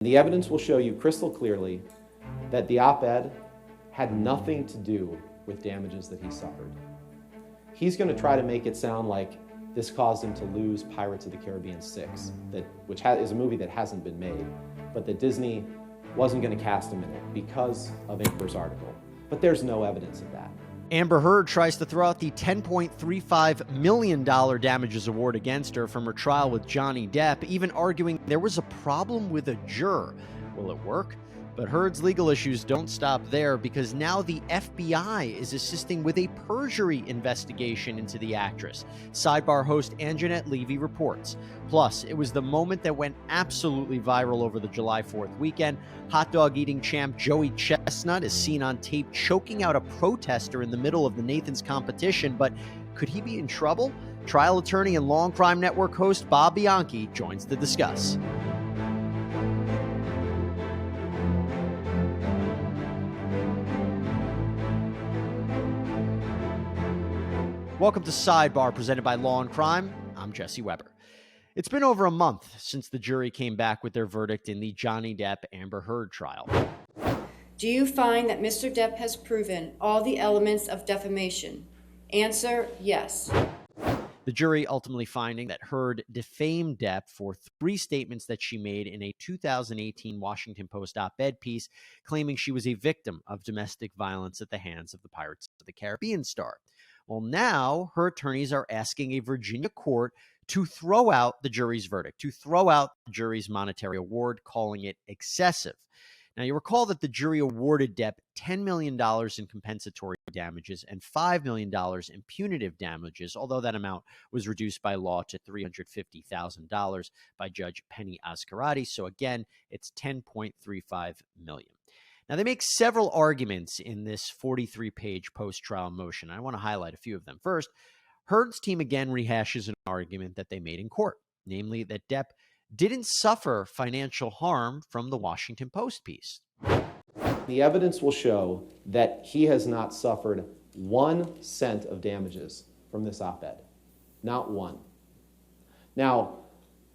The evidence will show you crystal clearly that the op-ed had nothing to do with damages that he suffered. He's going to try to make it sound like this caused him to lose Pirates of the Caribbean 6, which is a movie that hasn't been made, but that Disney wasn't going to cast him in it because of Amber's article. But there's no evidence of that. Amber Heard tries to throw out the $10.35 million damages award against her from her trial with Johnny Depp, even arguing there was a problem with a juror. Will it work? But Heard's legal issues don't stop there, because now the FBI is assisting with a perjury investigation into the actress. Sidebar host Angenette Levy reports. Plus, it was the moment that went absolutely viral over the July 4th weekend. Hot dog eating champ Joey Chestnut is seen on tape choking out a protester in the middle of the Nathan's competition, but could he be in trouble? Trial attorney and Law&Crime Network host Bob Bianchi joins to discuss. Welcome to Sidebar, presented by Law&Crime. I'm Jesse Weber. It's been over a month since the jury came back with their verdict in the Johnny Depp-Amber Heard trial. Do you find that Mr. Depp has proven all the elements of defamation? Answer, yes. The jury ultimately finding that Heard defamed Depp for 3 statements that she made in a 2018 Washington Post op-ed piece claiming she was a victim of domestic violence at the hands of the Pirates of the Caribbean star. Well, now her attorneys are asking a Virginia court to throw out the jury's verdict, to throw out the jury's monetary award, calling it excessive. Now, you recall that the jury awarded Depp $10 million in compensatory damages and $5 million in punitive damages, although that amount was reduced by law to $350,000 by Judge Penny Ascarati. So again, it's $10.35 million. Now, they make several arguments in this 43-page post-trial motion. I want to highlight a few of them. First, Heard's team again rehashes an argument that they made in court, namely that Depp didn't suffer financial harm from the Washington Post piece. The evidence will show that he has not suffered 1 cent of damages from this op-ed. Not one. Now,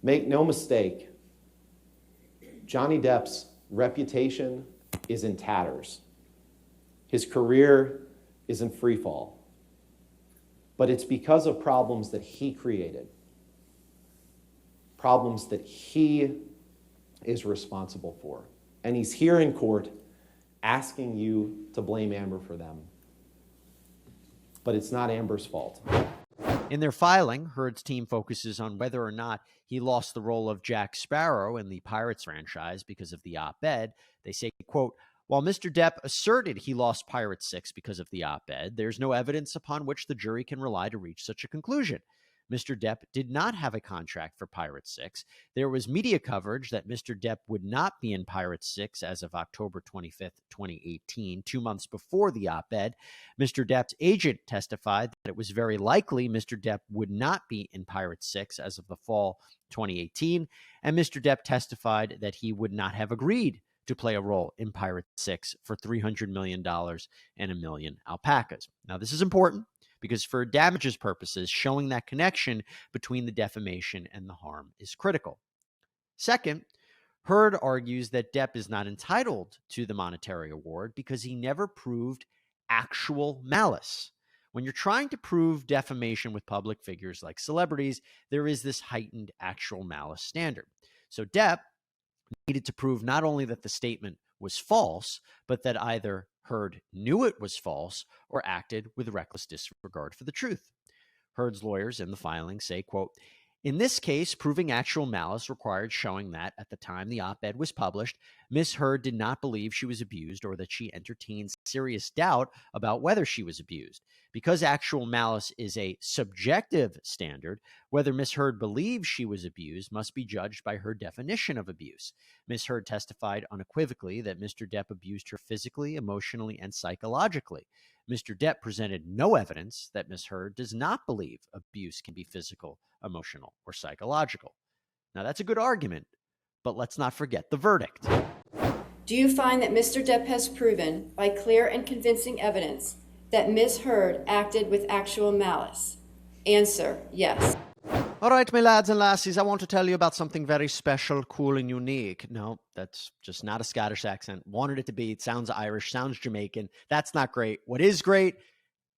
make no mistake, Johnny Depp's reputation is in tatters. His career is in free fall. But it's because of problems that he created, problems that he is responsible for. And he's here in court asking you to blame Amber for them. But it's not Amber's fault. In their filing, Heard's team focuses on whether or not he lost the role of Jack Sparrow in the Pirates franchise because of the op-ed. They say, quote, while Mr. Depp asserted he lost Pirates 6 because of the op-ed, there's no evidence upon which the jury can rely to reach such a conclusion. Mr. Depp did not have a contract for Pirates 6. There was media coverage that Mr. Depp would not be in Pirates 6 as of October 25th, 2018, 2 months before the op-ed. Mr. Depp's agent testified that it was very likely Mr. Depp would not be in Pirates 6 as of the fall 2018, and Mr. Depp testified that he would not have agreed to play a role in Pirates 6 for $300 million and 1 million alpacas. Now, this is important, because for damages purposes, showing that connection between the defamation and the harm is critical. Second, Heard argues that Depp is not entitled to the monetary award because he never proved actual malice. When you're trying to prove defamation with public figures like celebrities, there is this heightened actual malice standard. So Depp needed to prove not only that the statement was false, but that either Heard knew it was false or acted with reckless disregard for the truth. Heard's lawyers in the filing say, quote, in this case, proving actual malice required showing that at the time the op-ed was published, Ms. Heard did not believe she was abused or that she entertained serious doubt about whether she was abused. Because actual malice is a subjective standard, whether Ms. Heard believes she was abused must be judged by her definition of abuse. Ms. Heard testified unequivocally that Mr. Depp abused her physically, emotionally, and psychologically. Mr. Depp presented no evidence that Ms. Heard does not believe abuse can be physical, emotional, or psychological. Now, that's a good argument, but let's not forget the verdict. Do you find that Mr. Depp has proven, by clear and convincing evidence, that Ms. Heard acted with actual malice? Answer, yes. All right, my lads and lassies, I want to tell you about something very special, cool, and unique. No, that's just not a Scottish accent. Wanted it to be. It sounds Irish, sounds Jamaican. That's not great. What is great?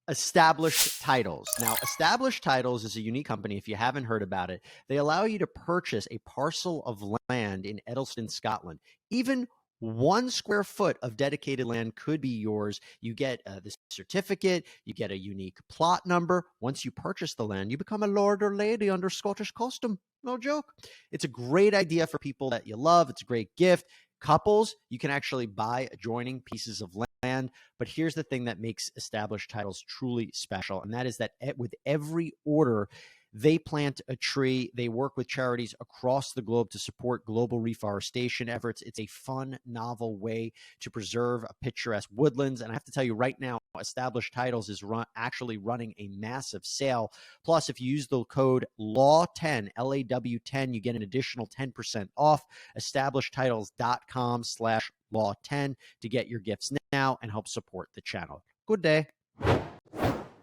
Established Titles. Now, Established Titles is a unique company. If you haven't heard about it, they allow you to purchase a parcel of land in Edelston, Scotland. Even 1 square foot of dedicated land could be yours. You get this certificate, you get a unique plot number. Once you purchase the land, you become a lord or lady under Scottish custom. No joke. It's a great idea for people that you love. It's a great gift. Couples, you can actually buy adjoining pieces of land. But here's the thing that makes Established Titles truly special, and that is that with every order, they plant a tree. They work with charities across the globe to support global reforestation efforts. It's a fun, novel way to preserve a picturesque woodlands. And I have to tell you right now, Established Titles is actually running a massive sale. Plus, if you use the code LAW10, LAW10, you get an additional 10% off. EstablishedTitles.com/law10 to get your gifts now and help support the channel. Good day.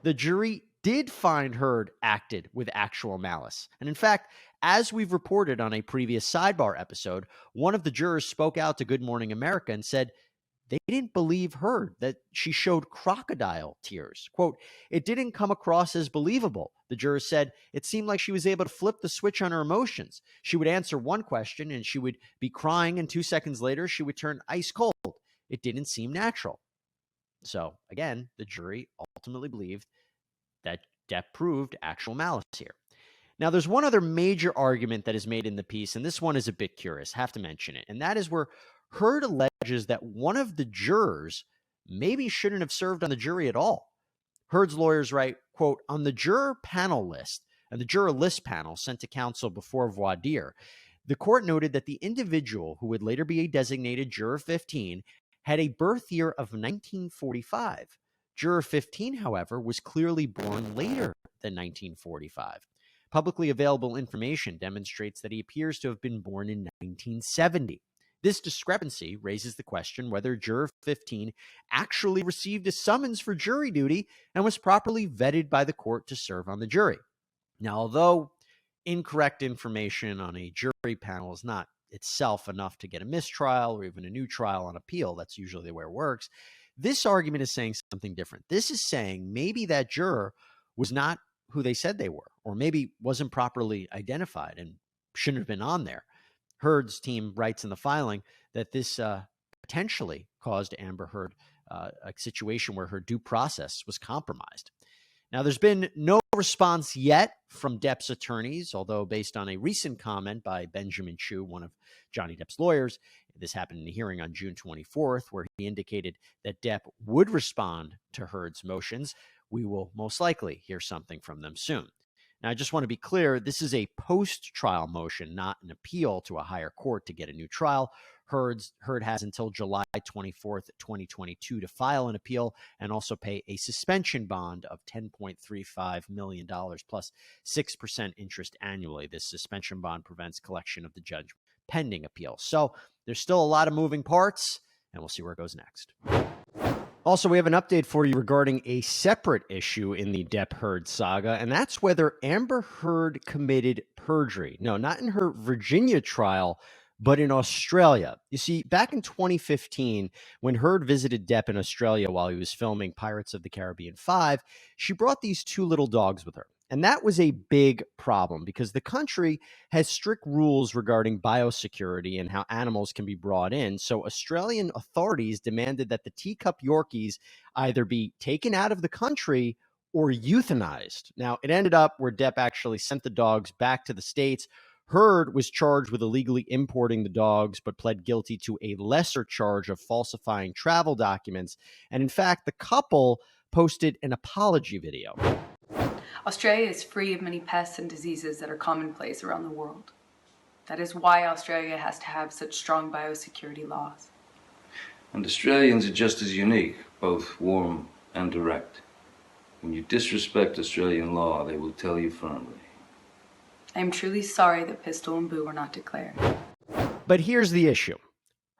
The jury did find Heard acted with actual malice. And in fact, as we've reported on a previous Sidebar episode, one of the jurors spoke out to Good Morning America and said they didn't believe Heard, that she showed crocodile tears. Quote, "It didn't come across as believable." The juror said it seemed like she was able to flip the switch on her emotions. She would answer one question and she would be crying, and 2 seconds later, she would turn ice cold. It didn't seem natural. So again, the jury ultimately believed that Depp proved actual malice here. Now, there's one other major argument that is made in the piece, and this one is a bit curious. Have to mention it. And that is where Heard alleges that one of the jurors maybe shouldn't have served on the jury at all. Heard's lawyers write, quote, "On the juror panel list," and the juror list panel sent to counsel before voir dire, the court noted that the individual who would later be a designated juror 15 had a birth year of 1945. Juror 15, however, was clearly born later than 1945. Publicly available information demonstrates that he appears to have been born in 1970. This discrepancy raises the question whether Juror 15 actually received a summons for jury duty and was properly vetted by the court to serve on the jury. Now, although incorrect information on a jury panel is not itself enough to get a mistrial or even a new trial on appeal, that's usually the way it works, this argument is saying something different. This is saying maybe that juror was not who they said they were, or maybe wasn't properly identified and shouldn't have been on there. Heard's team writes in the filing that this potentially caused Amber Heard a situation where her due process was compromised. Now, there's been no response yet from Depp's attorneys, although based on a recent comment by Benjamin Chu, one of Johnny Depp's lawyers, this happened in a hearing on June 24th, where he indicated that Depp would respond to Heard's motions. We will most likely hear something from them soon. Now, I just want to be clear, this is a post-trial motion, not an appeal to a higher court to get a new trial. Heard has until July 24th, 2022 to file an appeal and also pay a suspension bond of $10.35 million plus 6% interest annually. This suspension bond prevents collection of the judgment pending appeal. So there's still a lot of moving parts, and we'll see where it goes next. Also, we have an update for you regarding a separate issue in the Depp-Heard saga, and that's whether Amber Heard committed perjury. No, not in her Virginia trial, but in Australia. You see, back in 2015, when Heard visited Depp in Australia while he was filming Pirates of the Caribbean 5, she brought these 2 little dogs with her. And that was a big problem because the country has strict rules regarding biosecurity and how animals can be brought in. So Australian authorities demanded that the teacup Yorkies either be taken out of the country or euthanized. Now, it ended up where Depp actually sent the dogs back to the States. Heard was charged with illegally importing the dogs, but pled guilty to a lesser charge of falsifying travel documents. And in fact, the couple posted an apology video. Australia is free of many pests and diseases that are commonplace around the world. That is why Australia has to have such strong biosecurity laws. And Australians are just as unique, both warm and direct. When you disrespect Australian law, they will tell you firmly. I am truly sorry that Pistol and Boo were not declared. But here's the issue.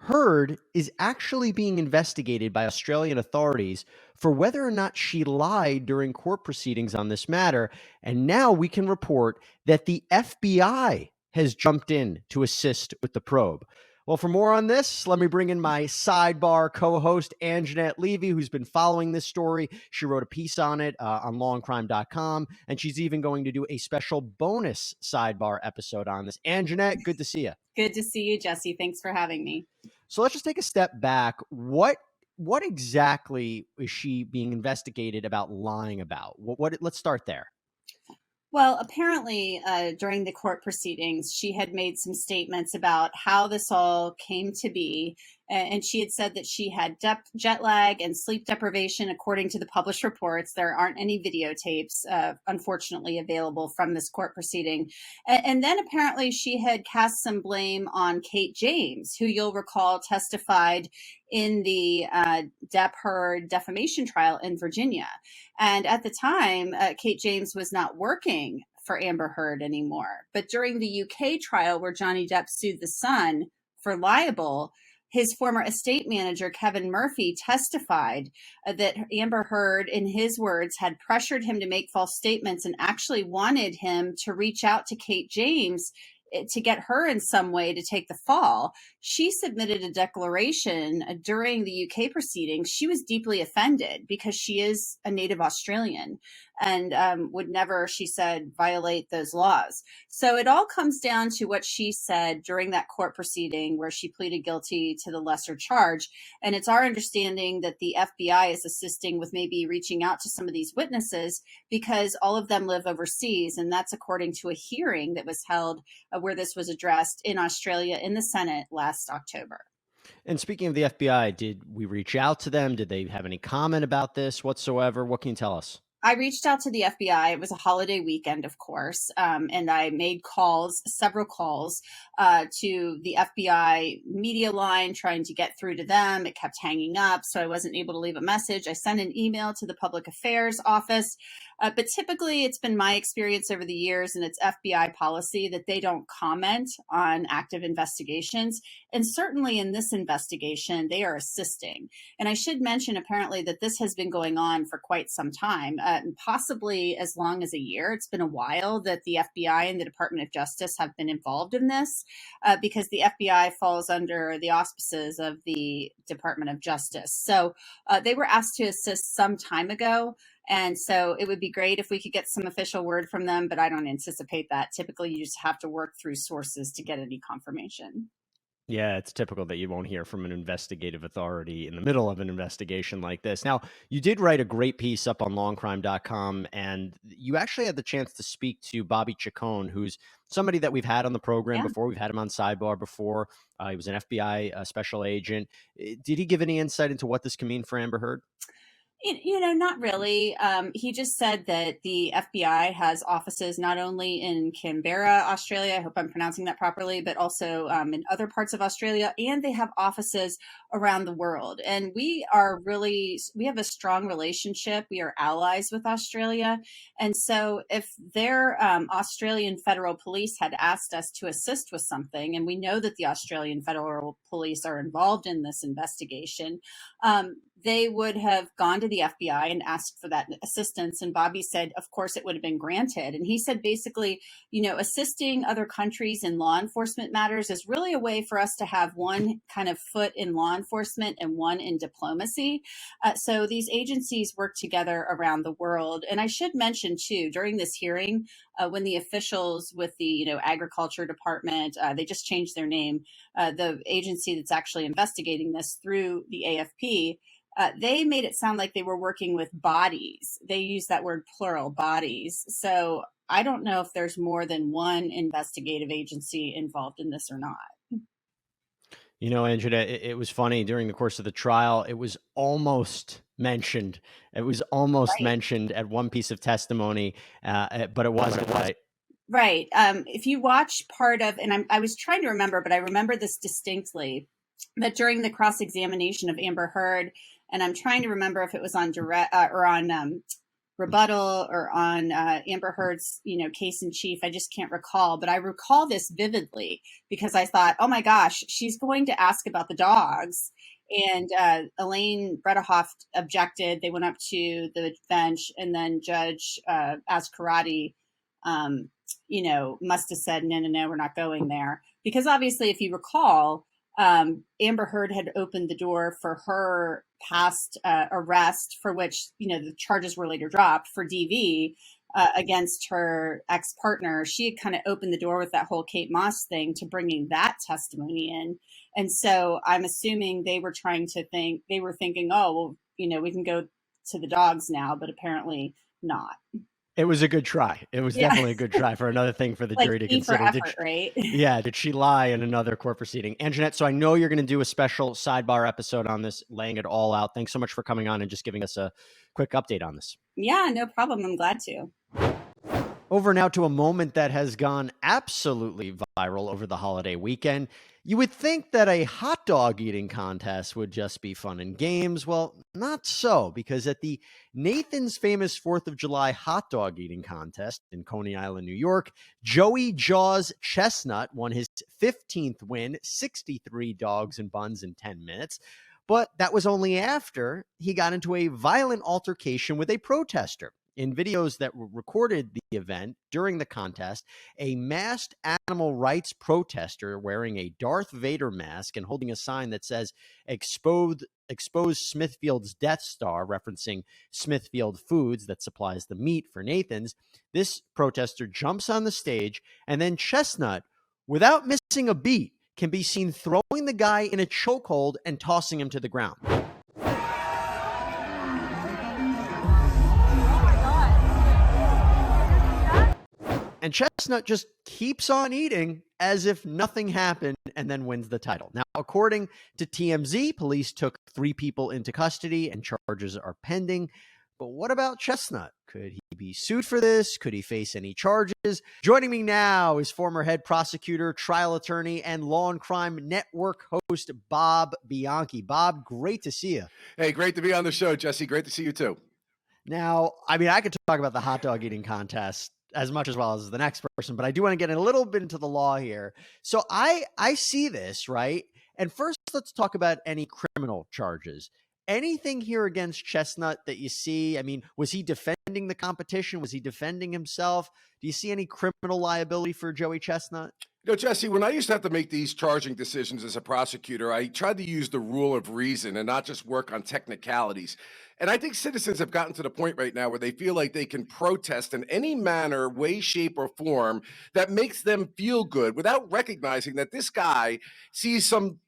Heard is actually being investigated by Australian authorities for whether or not she lied during court proceedings on this matter. And now we can report that the FBI has jumped in to assist with the probe. Well, for more on this, let me bring in my Sidebar co-host, Angenette Levy, who's been following this story. She wrote a piece on it on lawandcrime.com, and she's even going to do a special bonus Sidebar episode on this. Angenette, good to see you. Good to see you, Jesse. Thanks for having me. So let's just take a step back. What exactly is she being investigated about lying about? Let's start there. Well, apparently, during the court proceedings, she had made some statements about how this all came to be. And she had said that she had jet lag and sleep deprivation, according to the published reports. There aren't any videotapes, unfortunately, available from this court proceeding. And then apparently she had cast some blame on Kate James, who you'll recall testified in the Depp Heard defamation trial in Virginia. And at the time, Kate James was not working for Amber Heard anymore. But during the UK trial where Johnny Depp sued the Sun for libel, his former estate manager, Kevin Murphy, testified that Amber Heard, in his words, had pressured him to make false statements and actually wanted him to reach out to Kate James to get her in some way to take the fall. She submitted a declaration during the UK proceedings. She was deeply offended because she is a native Australian and would never, she said, violate those laws. So it all comes down to what she said during that court proceeding where she pleaded guilty to the lesser charge. And it's our understanding that the FBI is assisting with maybe reaching out to some of these witnesses because all of them live overseas. And that's according to a hearing that was held where this was addressed in Australia in the Senate last October. And speaking of the FBI, did we reach out to them? Did they have any comment about this whatsoever? What can you tell us? I reached out to the FBI. It was a holiday weekend, of course, and I made several calls to the FBI media line, trying to get through to them. It kept hanging up, so I wasn't able to leave a message. I sent an email to the Public Affairs Office, but typically it's been my experience over the years, and it's FBI policy that they don't comment on active investigations. And certainly in this investigation, they are assisting. And I should mention, apparently, that this has been going on for quite some time. Possibly as long as a year. It's been a while that the FBI and the Department of Justice have been involved in this because the FBI falls under the auspices of the Department of Justice. So they were asked to assist some time ago. And so it would be great if we could get some official word from them, but I don't anticipate that. Typically, you just have to work through sources to get any confirmation. Yeah, it's typical that you won't hear from an investigative authority in the middle of an investigation like this. Now, you did write a great piece up on lawandcrime.com, and you actually had the chance to speak to Bobby Chacon, who's somebody that we've had on the program before. We've had him on Sidebar before. He was an FBI special agent. Did he give any insight into what this can mean for Amber Heard? Not really. He just said that the FBI has offices not only in Canberra, Australia, I hope I'm pronouncing that properly, but also in other parts of Australia, and they have offices around the world. And we have a strong relationship. We are allies with Australia. And so if their Australian Federal Police had asked us to assist with something, and we know that the Australian Federal Police are involved in this investigation, they would have gone to the FBI and asked for that assistance. And Bobby said, of course, it would have been granted. And he said, basically, assisting other countries in law enforcement matters is really a way for us to have one kind of foot in law enforcement and one in diplomacy. So these agencies work together around the world. And I should mention, too, during this hearing, when the officials with the Agriculture Department, they just changed their name, the agency that's actually investigating this through the AFP, they made it sound like they were working with bodies. They used that word plural, bodies. So I don't know if there's more than one investigative agency involved in this or not. Angenette, it was funny during the course of the trial. It was almost mentioned. It was almost mentioned at one piece of testimony, but it wasn't. Right. If you watch part of, and I was trying to remember, but I remember this distinctly, that during the cross-examination of Amber Heard, and I'm trying to remember if it was on direct or on rebuttal or on Amber Heard's, case in chief. I just can't recall, but I recall this vividly because I thought, oh my gosh, she's going to ask about the dogs. And Elaine Bredehoff objected. They went up to the bench, and then Judge Azcarate, must have said, no, we're not going there. Because obviously, if you recall, Amber Heard had opened the door for her past arrest, for which, the charges were later dropped for DV against her ex-partner. She had kind of opened the door with that whole Kate Moss thing to bringing that testimony in. And so I'm assuming they were thinking, oh, well, we can go to the dogs now, but apparently not. It was a good try. It was definitely a good try for another thing for the jury to consider. Effort, right? Yeah. Did she lie in another court proceeding? Angenette, so I know you're going to do a special sidebar episode on this, laying it all out. Thanks so much for coming on and just giving us a quick update on this. Yeah, no problem. I'm glad to. Over now to a moment that has gone absolutely viral over the holiday weekend. You would think that a hot dog eating contest would just be fun and games. Well, not so, because at the Nathan's famous 4th of July hot dog eating contest in Coney Island, New York, Joey Jaws Chestnut won his 15th win, 63 dogs and buns in 10 minutes. But that was only after he got into a violent altercation with a protester. In videos that recorded the event during the contest, a masked animal rights protester wearing a Darth Vader mask and holding a sign that says expose Smithfield's Death Star, referencing Smithfield Foods that supplies the meat for Nathan's. This protester jumps on the stage, and then Chestnut, without missing a beat, can be seen throwing the guy in a chokehold and tossing him to the ground. And Chestnut just keeps on eating as if nothing happened and then wins the title. Now, according to TMZ, police took 3 people into custody and charges are pending. But what about Chestnut? Could he be sued for this? Could he face any charges? Joining me now is former head prosecutor, trial attorney, and Law&Crime Network host Bob Bianchi. Bob, great to see you. Hey, great to be on the show, Jesse. Great to see you too. Now, I mean, I could talk about the hot dog eating contest as much as well as the next person, but I do want to get a little bit into the law here. So I see this, right? And first, let's talk about any criminal charges. Anything here against Chestnut that you see? I mean, was he defending the competition? Was he defending himself? Do you see any criminal liability for Joey Chestnut? Jesse, when I used to have to make these charging decisions as a prosecutor, I tried to use the rule of reason and not just work on technicalities. And I think citizens have gotten to the point right now where they feel like they can protest in any manner, way, shape, or form that makes them feel good without recognizing that this guy sees some,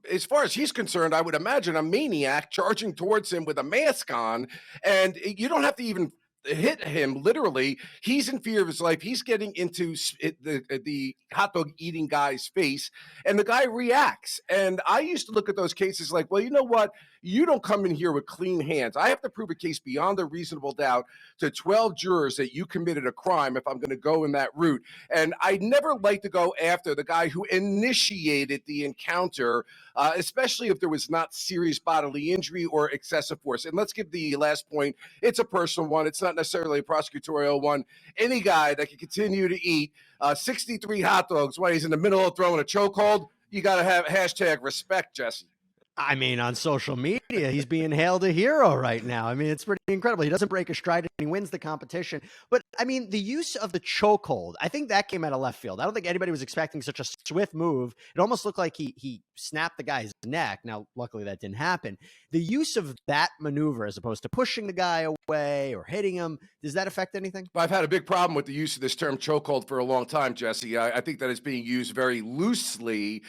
as far as he's concerned, I would imagine a maniac charging towards him with a mask on. And you don't have to even hit him literally. He's in fear of his life. He's getting into the hot dog eating guy's face, and the guy reacts. And I used to look at those cases like, well, you know what? You don't come in here with clean hands. I have to prove a case beyond a reasonable doubt to 12 jurors that you committed a crime if I'm going to go in that route. And I never like to go after the guy who initiated the encounter, especially if there was not serious bodily injury or excessive force. And let's give the last point. It's a personal one. It's not necessarily a prosecutorial one. Any guy that can continue to eat 63 hot dogs while he's in the middle of throwing a chokehold, you got to have #respect, Jesse. I mean, on social media, he's being hailed a hero right now. I mean, it's pretty incredible. He doesn't break a stride and he wins the competition. But I mean, the use of the chokehold, I think that came out of left field. I don't think anybody was expecting such a swift move. It almost looked like he snapped the guy's neck. Now, luckily that didn't happen. The use of that maneuver as opposed to pushing the guy away or hitting him, does that affect anything? I've had a big problem with the use of this term chokehold for a long time, Jesse. I think that it's being used very loosely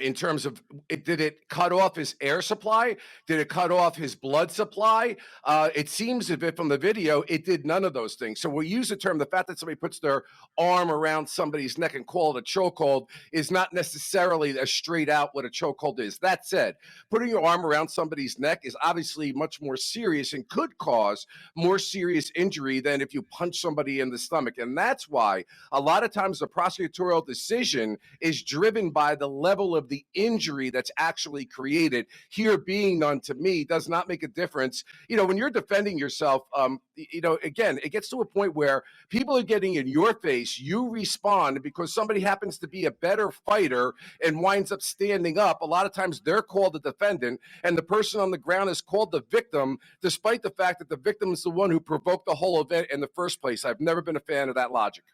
in terms of, did it cut off his air supply? Did it cut off his blood supply? It seems as if from the video, it did none of those things. So we'll use the term, the fact that somebody puts their arm around somebody's neck and call it a chokehold is not necessarily a straight out what what a chokehold is. That said, putting your arm around somebody's neck is obviously much more serious and could cause more serious injury than if you punch somebody in the stomach. And that's why a lot of times the prosecutorial decision is driven by the level of the injury that's actually created. Here being none, to me, does not make a difference. When you're defending yourself, again, it gets to a point where people are getting in your face. You respond because somebody happens to be a better fighter and winds up standing up. A lot of times they're called the defendant and the person on the ground is called the victim, despite the fact that the victim is the one who provoked the whole event in the first place. I've never been a fan of that logic.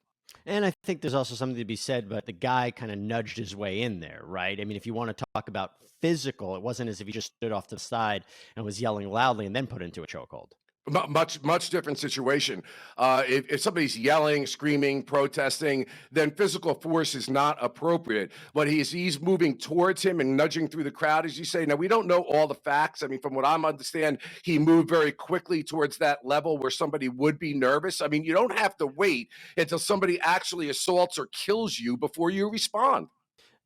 And I think there's also something to be said, but the guy kind of nudged his way in there, right? I mean, if you want to talk about physical, it wasn't as if he just stood off to the side and was yelling loudly and then put into a chokehold. Much different situation. If somebody's yelling, screaming, protesting, then physical force is not appropriate. But he's moving towards him and nudging through the crowd, as you say. Now, we don't know all the facts. I mean, from what I understand, he moved very quickly towards that level where somebody would be nervous. I mean, you don't have to wait until somebody actually assaults or kills you before you respond.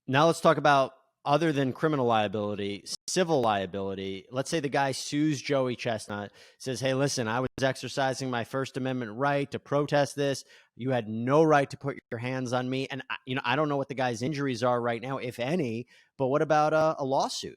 Now let's talk about, other than criminal liability, civil liability. Let's say the guy sues Joey Chestnut, says, hey, listen, I was exercising my First Amendment right to protest this. You had no right to put your hands on me. And, I don't know what the guy's injuries are right now, if any, but what about a lawsuit?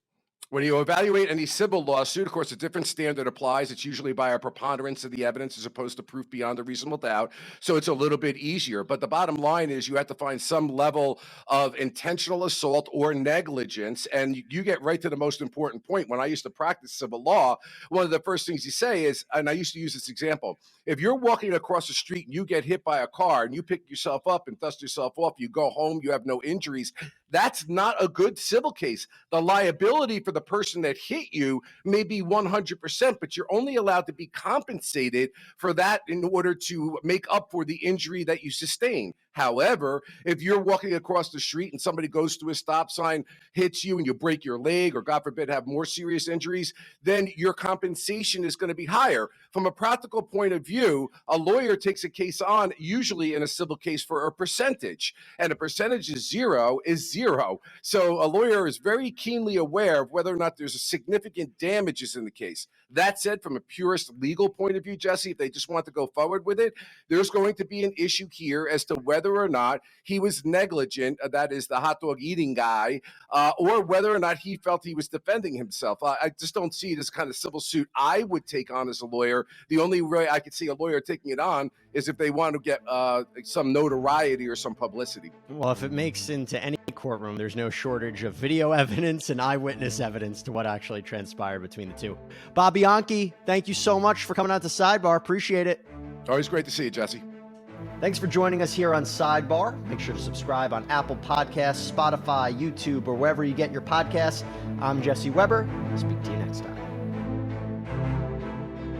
When you evaluate any civil lawsuit, of course, a different standard applies. It's usually by a preponderance of the evidence as opposed to proof beyond a reasonable doubt. So it's a little bit easier. But the bottom line is you have to find some level of intentional assault or negligence. And you get right to the most important point. When I used to practice civil law, one of the first things you say is, and I used to use this example, if you're walking across the street and you get hit by a car and you pick yourself up and dust yourself off, you go home, you have no injuries, that's not a good civil case. The liability for the person that hit you may be 100%, but you're only allowed to be compensated for that in order to make up for the injury that you sustained. However, if you're walking across the street and somebody goes to a stop sign, hits you, and you break your leg, or God forbid, have more serious injuries, then your compensation is going to be higher. From a practical point of view, a lawyer takes a case on, usually in a civil case, for a percentage, and a percentage is zero. So a lawyer is very keenly aware of whether or not there's a significant damages in the case. That said, from a purist legal point of view, Jesse, if they just want to go forward with it, there's going to be an issue here as to whether or not he was negligent, that is the hot dog eating guy, or whether or not he felt he was defending himself. I just don't see this kind of civil suit I would take on as a lawyer. The only way I could see a lawyer taking it on is if they want to get some notoriety or some publicity. Well, if it makes into any courtroom, there's no shortage of video evidence and eyewitness evidence to what actually transpired between the two. Bob Bianchi, thank you so much for coming out to Sidebar. Appreciate it. Always great to see you, Jesse. Thanks for joining us here on Sidebar. Make sure to subscribe on Apple Podcasts, Spotify, YouTube, or wherever you get your podcasts. I'm Jesse Weber. I'll speak to you next time.